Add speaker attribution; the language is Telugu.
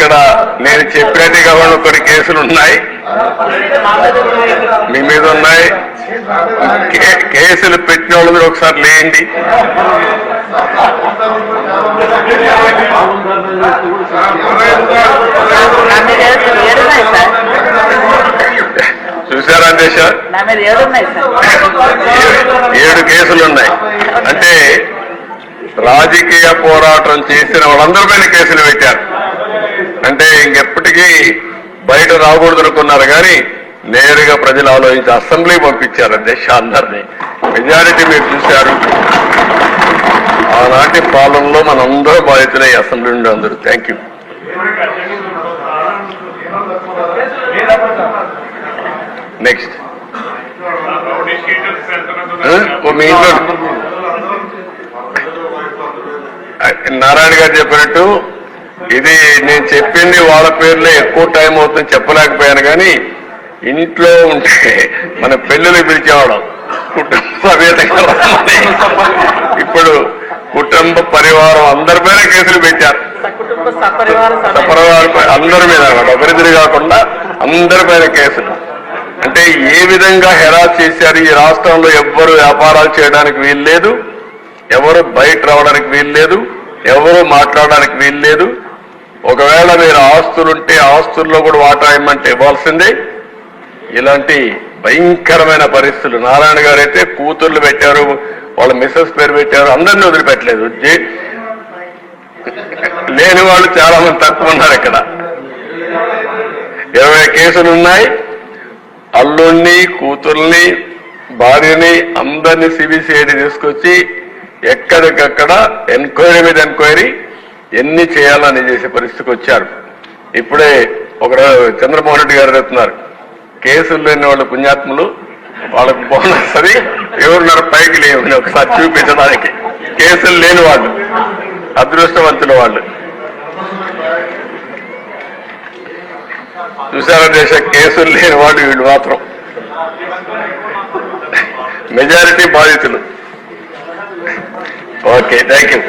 Speaker 1: ఇక్కడ నేను చెప్పినట్టుగా కొన్ని కేసులు ఉన్నాయి, మీ మీద ఉన్నాయి. కేసులు పెట్టిన వాళ్ళు మీరు ఒకసారి లేండి. చూసారా అందేశ? 7 కేసులున్నాయి. అంటే రాజకీయ పోరాటం చేసిన వాళ్ళందరిపైన కేసులు పెట్టారు. అంటే ఇంకెప్పటికీ బయట రాకూడదు అనుకున్నారు, కానీ నేరుగా ప్రజలు ఆలోచించి అసెంబ్లీ పంపించారు అధ్యక్ష. అందరినీ మెజారిటీ మీరు చూశారు. ఆనాటి పాలనలో మనందరూ బాధితులే అసెంబ్లీ నుండి అందరూ. Thank you. నెక్స్ట్ మీ ఇంట్లో నారాయణ గారు చెప్పినట్టు ఇది నేను చెప్పింది వాళ్ళ పేర్లే ఎక్కువ టైం అవుతుంది చెప్పలేకపోయాను, కానీ ఇంట్లో ఉంటే మన పెళ్ళిళ్ళు పిలిచేవాళ్ళం కుటుంబ సమేతంగా. ఇప్పుడు కుటుంబ పరివారం అందరిపైన కేసులు పెట్టారు. సపరివారం అందరి మీద ఒకరిద్దరు కాకుండా అందరిపైన కేసులు. అంటే ఏ విధంగా హెరాస్ చేశారు. ఈ రాష్ట్రంలో ఎవ్వరు వ్యాపారాలు చేయడానికి వీల్లేదు, ఎవరు బయట రావడానికి వీల్లేదు, ఎవరు మాట్లాడడానికి వీల్లేదు. ఒకవేళ మీరు ఆస్తులుంటే ఆస్తుల్లో కూడా వాటా ఇమ్మంటే ఇవ్వాల్సిందే. ఇలాంటి భయంకరమైన పరిస్థితులు. నారాయణ గారు అయితే కూతుర్లు పెట్టారు, వాళ్ళ మిస్సెస్ పేరు పెట్టారు, అందరినీ వదిలిపెట్టలేదు. లేని వాళ్ళు చాలా మంది తక్కువ ఉన్నారు. ఇక్కడ 20 కేసులు ఉన్నాయి. అల్లుణ్ణి, కూతుర్ని, భార్యని అందరినీ సిబిసిఐడి తీసుకొచ్చి ఎక్కడికక్కడ ఎంక్వైరీ మీద ఎంక్వైరీ ఎన్ని చేయాలని చేసే పరిస్థితికి వచ్చారు. ఇప్పుడే ఒక చంద్రమోహన్ రెడ్డి గారు చెప్తున్నారు, కేసులు లేని వాళ్ళు పుణ్యాత్ములు, వాళ్ళకు బోనస్ అది ఎవరున్నారు పైకి లేవని ఒకసారి చూపించడానికి. కేసులు లేని వాళ్ళు అదృష్టవంతుల వాళ్ళు. చూసారా దేశ కేసులు లేని వాళ్ళు వీళ్ళు మాత్రం మెజారిటీ బాధితులు. Okay, thank you.